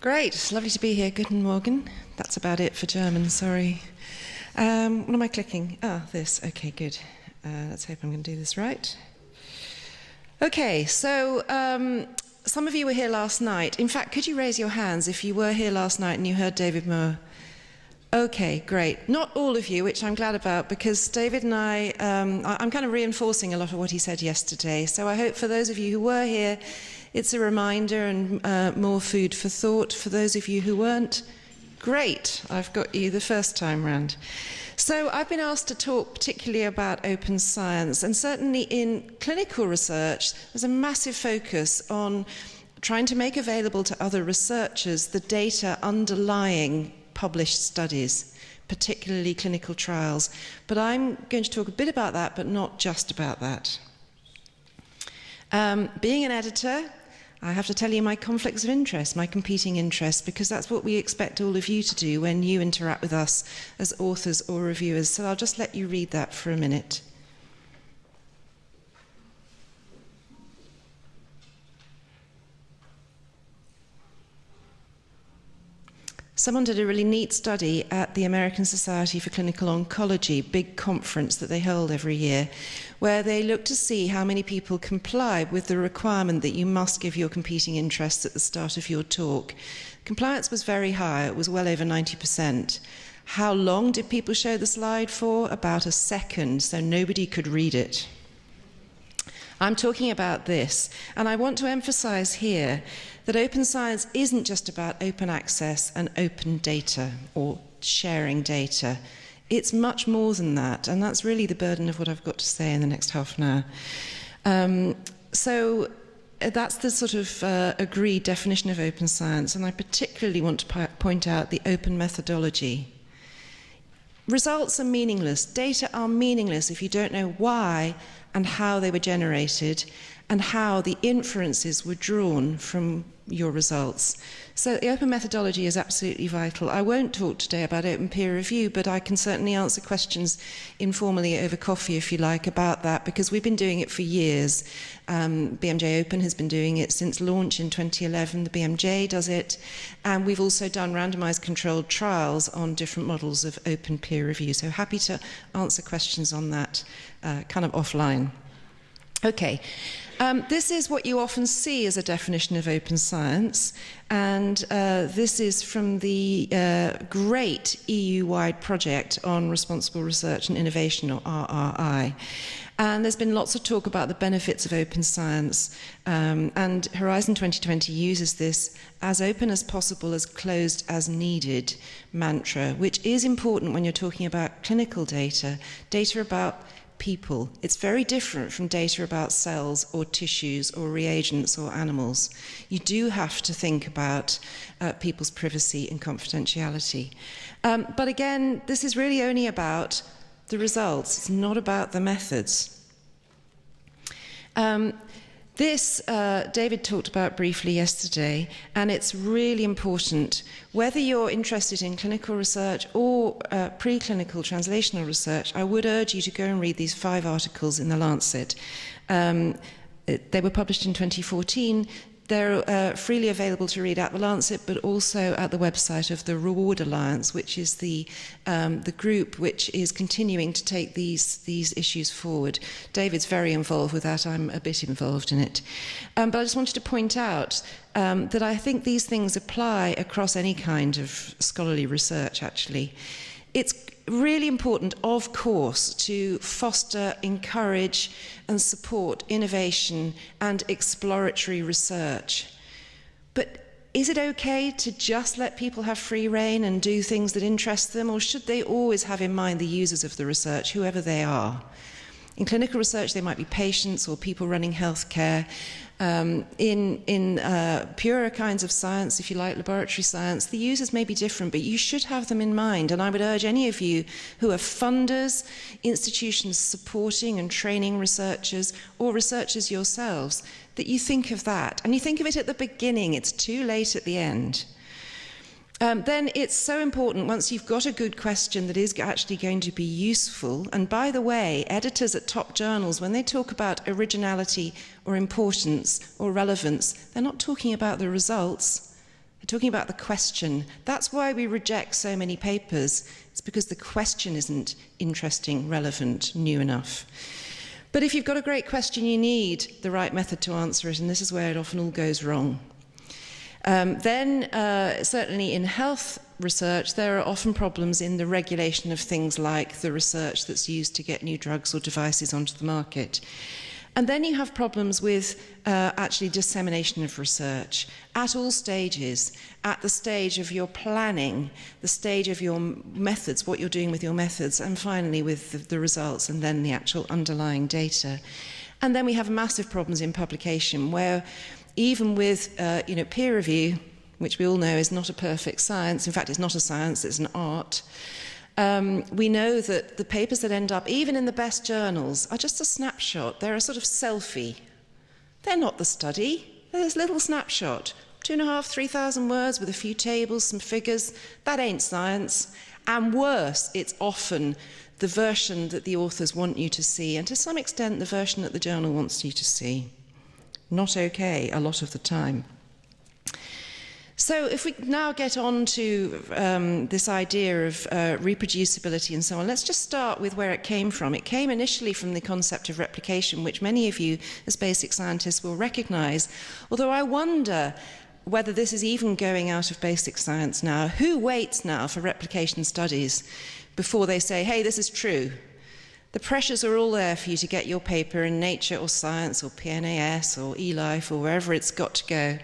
Great, it's lovely to be here. Guten Morgen. That's about it for German, sorry. What am I clicking? This. Okay, good. Let's hope I'm going to do this right. Okay, so some of you were here last night. In fact, could you raise your hands if you were here last night and you heard David Moore? Okay, great. Not all of you, which I'm glad about, because David and I'm kind of reinforcing a lot of what he said yesterday. So I hope for those of you who were here, it's a reminder and more food for thought. For those of you who weren't, great, I've got you the first time round. So I've been asked to talk particularly about open science, and certainly in clinical research, there's a massive focus on trying to make available to other researchers the data underlying published studies, particularly clinical trials. But I'm going to talk a bit about that, but not just about that. Being an editor, I have to tell you my conflicts of interest, my competing interests, because that's what we expect all of you to do when you interact with us as authors or reviewers. So I'll just let you read that for a minute. Someone did a really neat study at the American Society for Clinical Oncology, big conference that they hold every year, where they looked to see how many people comply with the requirement that you must give your competing interests at the start of your talk. Compliance was very high, it was well over 90%. How long did people show the slide for? About a second, so nobody could read it. I'm talking about this, and I want to emphasize here that open science isn't just about open access and open data or sharing data. It's much more than that, and that's really the burden of what I've got to say in the next half an hour. So that's the sort of agreed definition of open science, and I particularly want to point out the open methodology. Results are meaningless. Data are meaningless if you don't know why and how they were generated and how the inferences were drawn from your results. So the open methodology is absolutely vital. I won't talk today about open peer review, but I can certainly answer questions informally over coffee, if you like, about that, because we've been doing it for years. BMJ Open has been doing it since launch in 2011. The BMJ does it. And we've also done randomized controlled trials on different models of open peer review. So happy to answer questions on that kind of offline. Okay. This is what you often see as a definition of open science, and this is from the great EU-wide project on responsible research and innovation, or RRI. And there's been lots of talk about the benefits of open science, and Horizon 2020 uses this as open as possible, as closed as needed mantra, which is important when you're talking about clinical data, data about people. It's very different from data about cells or tissues or reagents or animals. You do have to think about people's privacy and confidentiality. But again, this is really only about the results. It's not about the methods. This, David talked about briefly yesterday, and it's really important. Whether you're interested in clinical research or preclinical translational research, I would urge you to go and read these 5 articles in The Lancet. They were published in 2014. They're freely available to read at The Lancet, but also at the website of the Reward Alliance, which is the group which is continuing to take these issues forward. David's very involved with that. I'm a bit involved in it. But I just wanted to point out that I think these things apply across any kind of scholarly research, actually. It's really important, of course, to foster, encourage, and support innovation and exploratory research. But is it okay to just let people have free rein and do things that interest them, or should they always have in mind the users of the research, whoever they are? In clinical research, they might be patients or people running healthcare. In purer kinds of science, if you like, laboratory science, the users may be different, but you should have them in mind. And I would urge any of you who are funders, institutions supporting and training researchers, or researchers yourselves, that you think of that. And you think of it at the beginning. It's too late at the end. Then it's so important, once you've got a good question that is actually going to be useful, and by the way, editors at top journals, when they talk about originality or importance or relevance, they're not talking about the results, They're talking about the question. That's why we reject so many papers. It's because the question isn't interesting, relevant, new enough. But if you've got a great question, you need the right method to answer it, and this is where it often all goes wrong. Certainly in health research, there are often problems in the regulation of things like the research that's used to get new drugs or devices onto the market. And then you have problems with actually dissemination of research at all stages, at the stage of your planning, the stage of your methods, what you're doing with your methods, and finally with the results and then the actual underlying data. And then we have massive problems in publication where even with peer review, which we all know is not a perfect science, in fact it's not a science, it's an art, we know that the papers that end up, even in the best journals, are just a snapshot. They're a sort of selfie. They're not the study. They're this little snapshot. 2,500, 3,000 words with a few tables, some figures. That ain't science. And worse, it's often the version that the authors want you to see, and to some extent the version that the journal wants you to see. Not okay a lot of the time. So if we now get on to this idea of reproducibility and so on, let's just start with where it came from. It came initially from the concept of replication, which many of you as basic scientists will recognize, although I wonder whether this is even going out of basic science now. Who waits now for replication studies before they say, hey, this is true? The pressures are all there for you to get your paper in Nature or Science or PNAS or eLife or wherever it's got to go.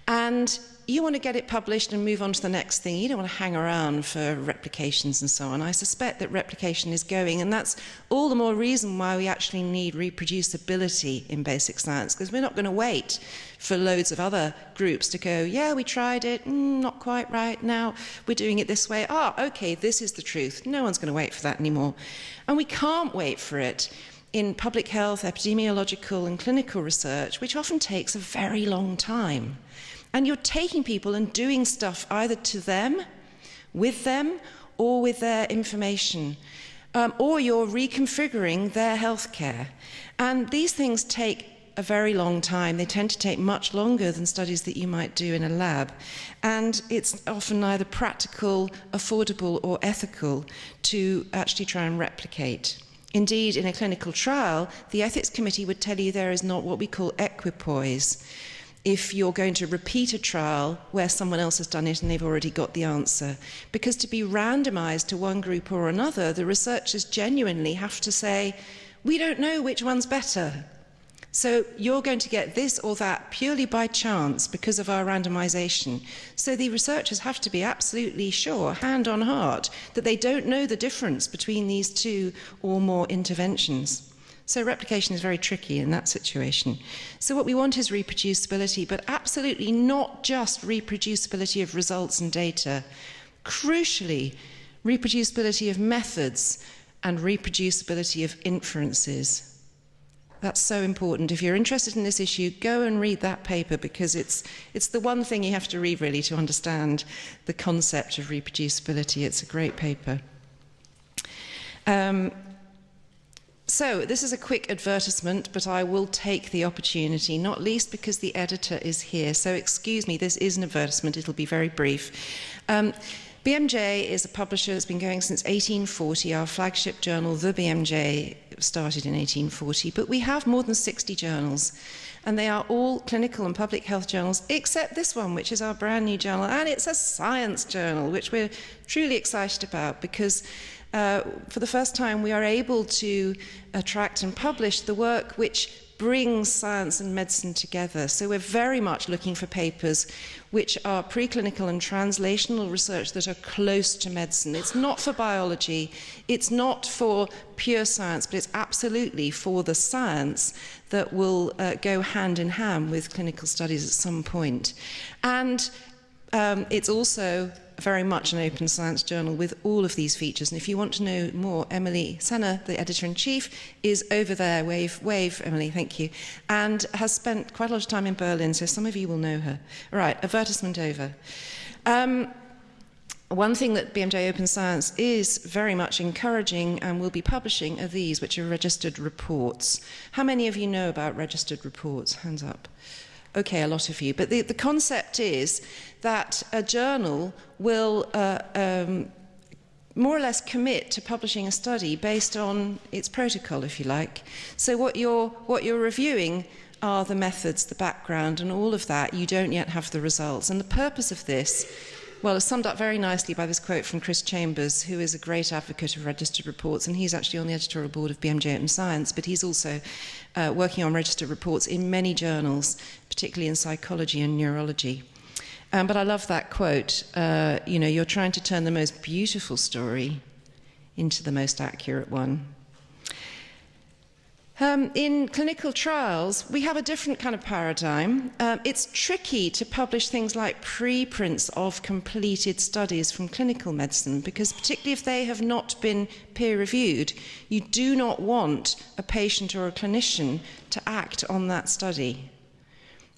And you want to get it published and move on to the next thing. You don't want to hang around for replications and so on. I suspect that replication is going, and that's all the more reason why we actually need reproducibility in basic science, because we're not going to wait for loads of other groups to go, yeah, we tried it, not quite right, now we're doing it this way. Okay, this is the truth. No one's going to wait for that anymore. And we can't wait for it in public health, epidemiological and clinical research, which often takes a very long time. And you're taking people and doing stuff either to them, or with their information, or you're reconfiguring their healthcare. And these things take a very long time. They tend to take much longer than studies that you might do in a lab. And it's often neither practical, affordable, or ethical to actually try and replicate. Indeed, in a clinical trial, the ethics committee would tell you there is not what we call equipoise if you're going to repeat a trial where someone else has done it and they've already got the answer. Because to be randomized to one group or another, the researchers genuinely have to say, we don't know which one's better. So you're going to get this or that purely by chance because of our randomization. So the researchers have to be absolutely sure, hand on heart, that they don't know the difference between these two or more interventions. So replication is very tricky in that situation. So what we want is reproducibility, but absolutely not just reproducibility of results and data. Crucially, reproducibility of methods and reproducibility of inferences. That's so important. If you're interested in this issue, go and read that paper, because it's the one thing you have to read really to understand the concept of reproducibility. It's a great paper. So this is a quick advertisement, but I will take the opportunity, not least because the editor is here. So excuse me, this is an advertisement. It'll be very brief. BMJ is a publisher that's been going since 1840. Our flagship journal, The BMJ, started in 1840. But we have more than 60 journals, and they are all clinical and public health journals, except this one, which is our brand new journal. And it's a science journal, which we're truly excited about, because for the first time, we are able to attract and publish the work which brings science and medicine together. So we're very much looking for papers which are preclinical and translational research that are close to medicine. It's not for biology, it's not for pure science, but it's absolutely for the science that will go hand in hand with clinical studies at some point. And it's also very much an open science journal with all of these features. And if you want to know more, Emily Senner, the editor-in-chief, is over there. Wave, Emily, thank you. And has spent quite a lot of time in Berlin, so some of you will know her. All right, advertisement over. One thing that BMJ Open Science is very much encouraging and will be publishing are these, which are registered reports. How many of you know about registered reports? Hands up. Okay, a lot of you. But the concept is that a journal will more or less commit to publishing a study based on its protocol, if you like. So what you're reviewing are the methods, the background, and all of that. You don't yet have the results. And the purpose of this, well, is summed up very nicely by this quote from Chris Chambers, who is a great advocate of registered reports, and he's actually on the editorial board of BMJ Open Science, but he's also working on registered reports in many journals, particularly in psychology and neurology. But I love that quote. You're trying to turn the most beautiful story into the most accurate one. In clinical trials, we have a different kind of paradigm. It's tricky to publish things like preprints of completed studies from clinical medicine, because particularly if they have not been peer-reviewed, you do not want a patient or a clinician to act on that study.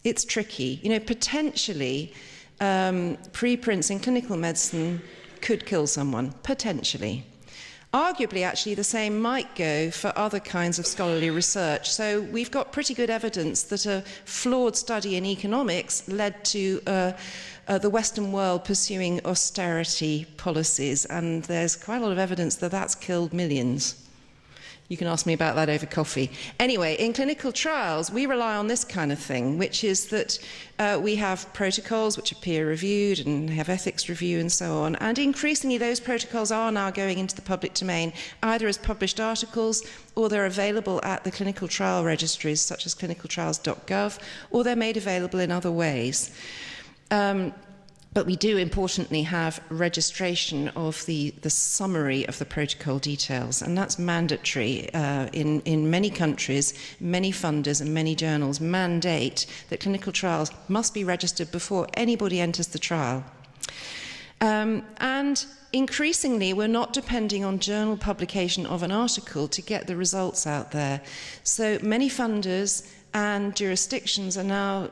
It's tricky. Potentially, preprints in clinical medicine could kill someone, potentially. Arguably, actually, the same might go for other kinds of scholarly research. So we've got pretty good evidence that a flawed study in economics led to the Western world pursuing austerity policies, and there's quite a lot of evidence that that's killed millions. You can ask me about that over coffee. Anyway, in clinical trials, we rely on this kind of thing, which is that we have protocols which are peer-reviewed and have ethics review and so on. And increasingly, those protocols are now going into the public domain, either as published articles, or they're available at the clinical trial registries, such as clinicaltrials.gov, or they're made available in other ways. But we do importantly have registration of the summary of the protocol details, and that's mandatory in many countries. Many funders and many journals mandate that clinical trials must be registered before anybody enters the trial. And increasingly, we're not depending on journal publication of an article to get the results out there. So many funders and jurisdictions are now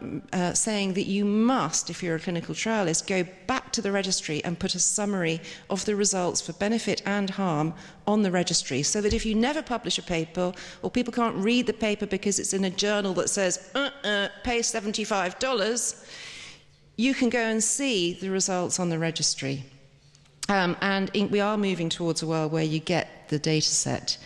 saying that you must, if you're a clinical trialist, go back to the registry and put a summary of the results for benefit and harm on the registry, so that if you never publish a paper, or people can't read the paper because it's in a journal that says, pay $75, you can go and see the results on the registry. We are moving towards a world where you get the data set.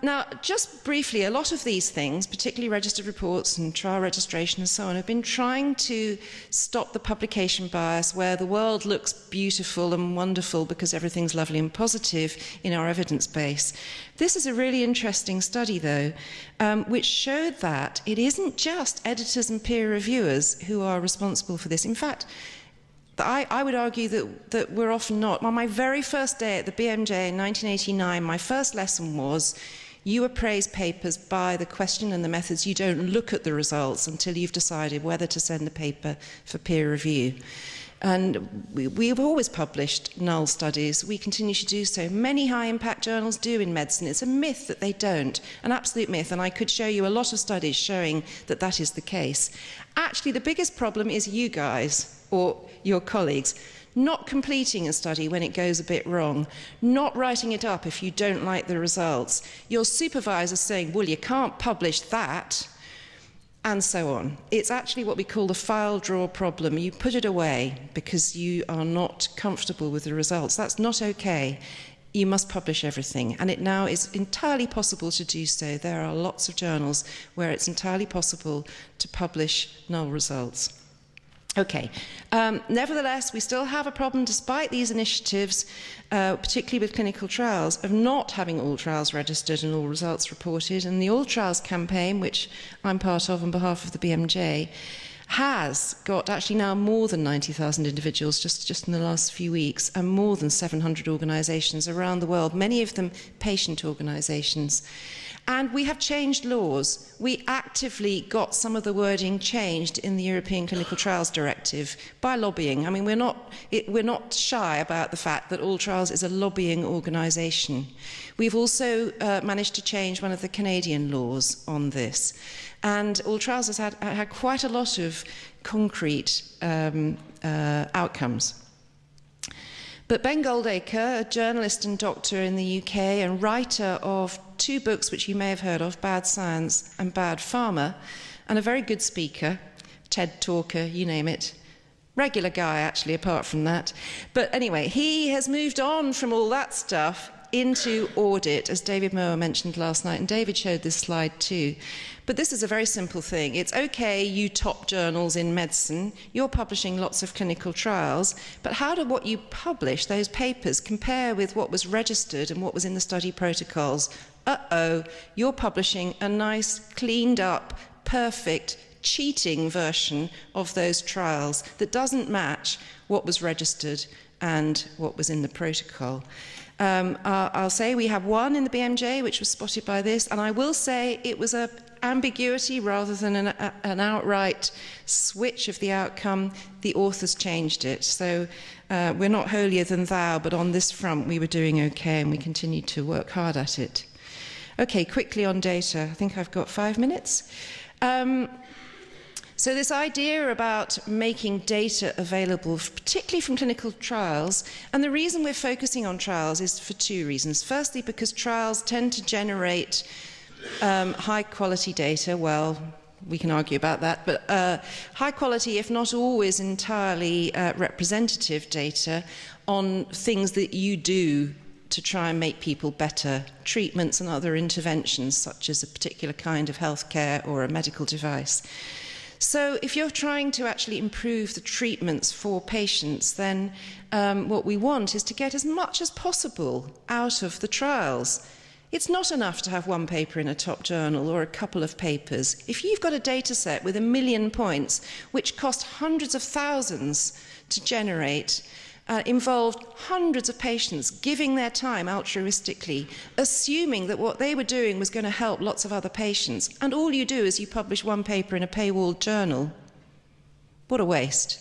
Now, just briefly, a lot of these things, particularly registered reports and trial registration and so on, have been trying to stop the publication bias where the world looks beautiful and wonderful because everything's lovely and positive in our evidence base. This is a really interesting study, though, which showed that it isn't just editors and peer reviewers who are responsible for this. In fact, I would argue that we're often not. On my very first day at the BMJ in 1989, my first lesson was, you appraise papers by the question and the methods. You don't look at the results until you've decided whether to send the paper for peer review. And we've always published null studies. We continue to do so. Many high-impact journals do in medicine. It's a myth that they don't, an absolute myth, and I could show you a lot of studies showing that that is the case. Actually, the biggest problem is you guys, or your colleagues, not completing a study when it goes a bit wrong, not writing it up if you don't like the results, your supervisor saying, well, you can't publish that, and so on. It's actually what we call the file drawer problem. You put it away because you are not comfortable with the results. That's not okay. You must publish everything, and it now is entirely possible to do so. There are lots of journals where it's entirely possible to publish null results. Okay. Nevertheless, we still have a problem, despite these initiatives, particularly with clinical trials, of not having all trials registered and all results reported. And the AllTrials campaign, which I'm part of on behalf of the BMJ, has got actually now more than 90,000 individuals just in the last few weeks, and more than 700 organisations around the world, many of them patient organisations. And we have changed laws. We actively got some of the wording changed in the European Clinical Trials Directive by lobbying. I mean, we're not shy about the fact that AllTrials is a lobbying organisation. We've also managed to change one of the Canadian laws on this. And AllTrials has had quite a lot of concrete outcomes. But Ben Goldacre, a journalist and doctor in the UK and writer of two books which you may have heard of, Bad Science and Bad Pharma, and a very good speaker, TED talker, you name it. Regular guy, actually, apart from that. But anyway, he has moved on from all that stuff into audit, as David Mower mentioned last night, and David showed this slide too. But this is a very simple thing. It's okay, you top journals in medicine, you're publishing lots of clinical trials, but how do what you publish, those papers, compare with what was registered and what was in the study protocols? Uh-oh, you're publishing a nice, cleaned up, perfect, cheating version of those trials that doesn't match what was registered and what was in the protocol. I'll say we have one in the BMJ which was spotted by this, and I will say it was an ambiguity rather than an outright switch of the outcome. The authors changed it. So we're not holier than thou, but on this front we were doing okay and we continued to work hard at it. Okay, quickly on data. I think I've got 5 minutes. So this idea about making data available, particularly from clinical trials, and the reason we're focusing on trials is for 2 reasons. Firstly, because trials tend to generate high quality data. Well, we can argue about that, but high quality, if not always entirely representative data on things that you do to try and make people better, treatments and other interventions, such as a particular kind of healthcare or a medical device. So if you're trying to actually improve the treatments for patients, then what we want is to get as much as possible out of the trials. It's not enough to have one paper in a top journal or a couple of papers. If you've got a data set with 1 million points, which cost hundreds of thousands to generate, involved hundreds of patients giving their time altruistically, assuming that what they were doing was going to help lots of other patients, and all you do is you publish one paper in a paywalled journal. What a waste.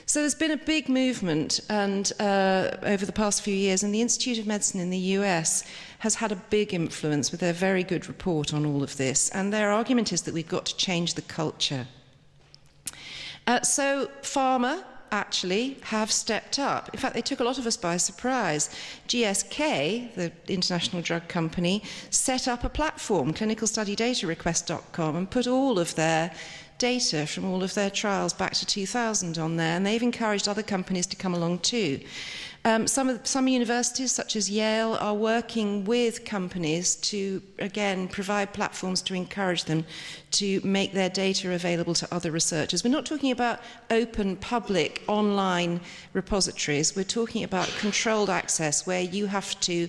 So there's been a big movement and over the past few years, and the Institute of Medicine in the US has had a big influence with their very good report on all of this, and their argument is that we've got to change the culture. So pharma actually have stepped up. In fact, they took a lot of us by surprise. GSK, the international drug company, set up a platform, clinicalstudydatarequest.com, and put all of their data from all of their trials back to 2000 on there, and they've encouraged other companies to come along too. Some universities, such as Yale, are working with companies to, again, provide platforms to encourage them to make their data available to other researchers. We're not talking about open, public, online repositories. We're talking about controlled access, where you have to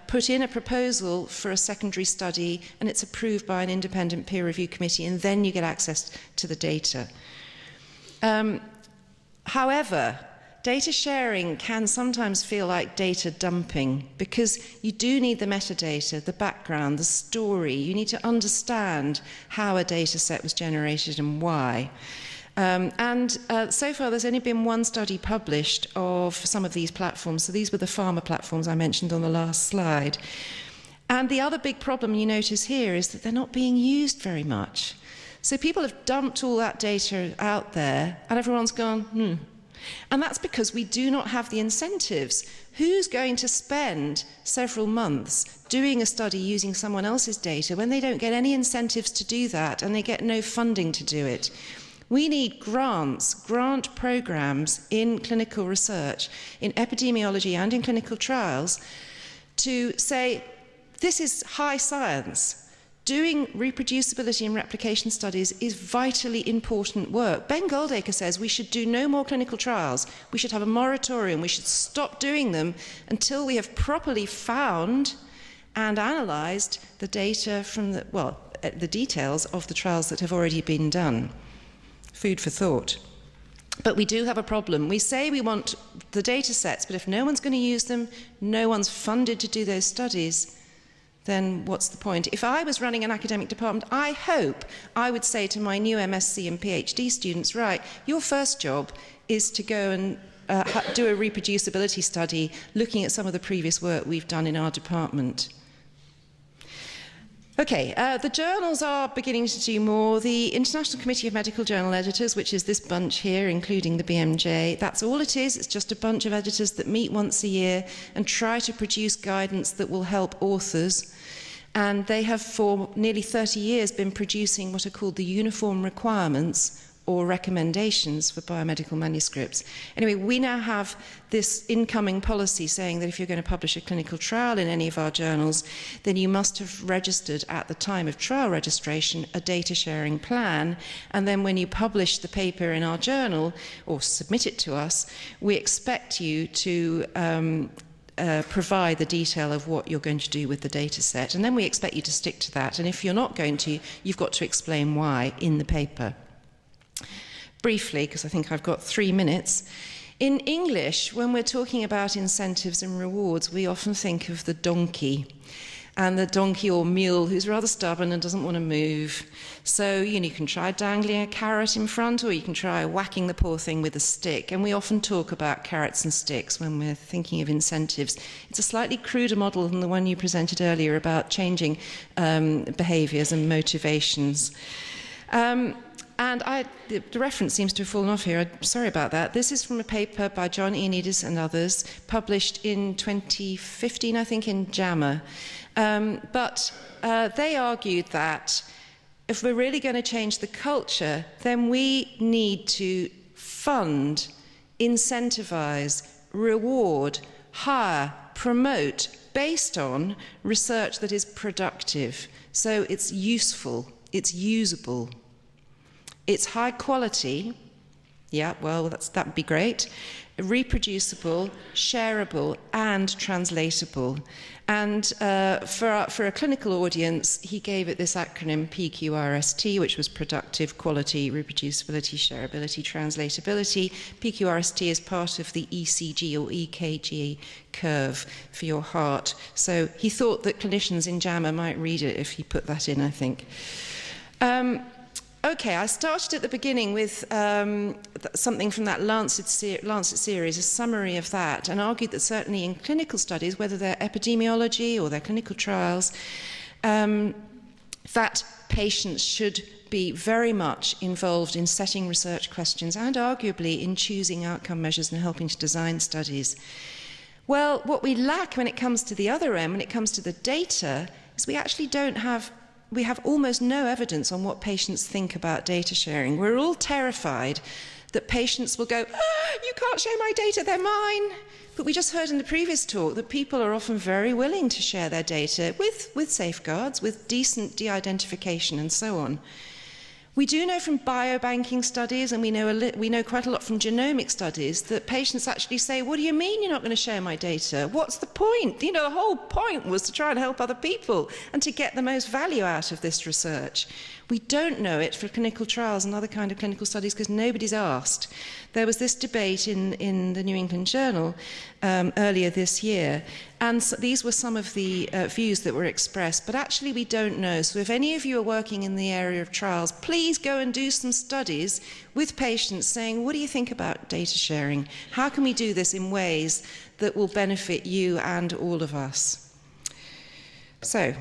put in a proposal for a secondary study, and it's approved by an independent peer review committee, and then you get access to the data. However, data sharing can sometimes feel like data dumping, because you do need the metadata, the background, the story. You need to understand how a data set was generated and why. So far, there's only been one study published of some of these platforms. So these were the pharma platforms I mentioned on the last slide. And the other big problem you notice here is that they're not being used very much. So people have dumped all that data out there, and everyone's gone, And that's because we do not have the incentives. Who's going to spend several months doing a study using someone else's data when they don't get any incentives to do that and they get no funding to do it? We need grants, grant programs in clinical research, in epidemiology and in clinical trials, to say, this is high science. Doing reproducibility and replication studies is vitally important work. Ben Goldacre says we should do no more clinical trials. We should have a moratorium. We should stop doing them until we have properly found and analysed the data from the details of the trials that have already been done. Food for thought. But we do have a problem. We say we want the data sets, but if no one's going to use them, no one's funded to do those studies, then what's the point? If I was running an academic department, I hope I would say to my new MSc and PhD students, right, your first job is to go and do a reproducibility study looking at some of the previous work we've done in our department. Okay, the journals are beginning to do more. The International Committee of Medical Journal Editors, which is this bunch here, including the BMJ, that's all it is. It's just a bunch of editors that meet once a year and try to produce guidance that will help authors. And they have for nearly 30 years been producing what are called the uniform requirements or recommendations for biomedical manuscripts. Anyway, we now have this incoming policy saying that if you're going to publish a clinical trial in any of our journals, then you must have registered at the time of trial registration a data sharing plan, and then when you publish the paper in our journal or submit it to us, we expect you to provide the detail of what you're going to do with the data set, and then we expect you to stick to that, and if you're not going to, you've got to explain why in the paper. Briefly, because I think I've got 3 minutes. In English, when we're talking about incentives and rewards, we often think of the donkey, and the donkey or mule who's rather stubborn and doesn't want to move. So, you can try dangling a carrot in front, or you can try whacking the poor thing with a stick. And we often talk about carrots and sticks when we're thinking of incentives. It's a slightly cruder model than the one you presented earlier about changing behaviours and motivations. And the reference seems to have fallen off here. I'm sorry about that. This is from a paper by John Ioannidis and others, published in 2015, I think, in JAMA. But they argued that if we're really going to change the culture, then we need to fund, incentivize, reward, hire, promote, based on research that is productive. So it's useful, it's usable. It's high quality, yeah, well, that would be great, reproducible, shareable, and translatable. And for a clinical audience, he gave it this acronym PQRST, which was productive, quality, reproducibility, shareability, translatability. PQRST is part of the ECG or EKG curve for your heart. So he thought that clinicians in JAMA might read it if he put that in, I think. Okay, I started at the beginning with something from that Lancet series, a summary of that, and argued that certainly in clinical studies, whether they're epidemiology or they're clinical trials, that patients should be very much involved in setting research questions and arguably in choosing outcome measures and helping to design studies. Well, what we lack when it comes to the other end, when it comes to the data, is we actually we have almost no evidence on what patients think about data sharing. We're all terrified that patients will go, you can't share my data, they're mine. But we just heard in the previous talk that people are often very willing to share their data with safeguards, with decent de-identification and so on. We do know from biobanking studies, and we know quite a lot from genomic studies, that patients actually say, what do you mean you're not going to share my data? What's the point? The whole point was to try and help other people and to get the most value out of this research. We don't know it for clinical trials and other kind of clinical studies because nobody's asked. There was this debate in the New England Journal earlier this year, and so these were some of the views that were expressed, but actually we don't know. So if any of you are working in the area of trials, please go and do some studies with patients saying, what do you think about data sharing? How can we do this in ways that will benefit you and all of us? So,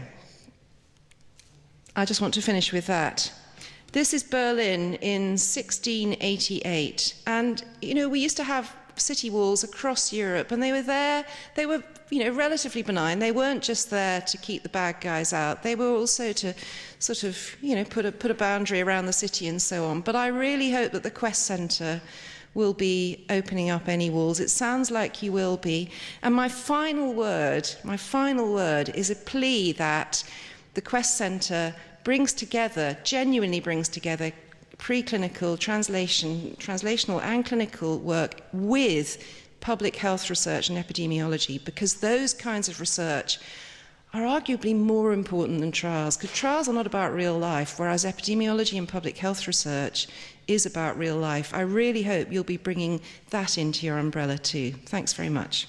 I just want to finish with that. This is Berlin in 1688, and we used to have city walls across Europe, and they were there. They were, relatively benign. They weren't just there to keep the bad guys out. They were also to sort of, put a boundary around the city and so on. But I really hope that the Quest Centre will be opening up any walls. It sounds like you will be. And my final word is a plea that the Quest Centre genuinely brings together preclinical, translational and clinical work with public health research and epidemiology, because those kinds of research are arguably more important than trials, because trials are not about real life, whereas epidemiology and public health research is about real life. I really hope you'll be bringing that into your umbrella too. Thanks very much.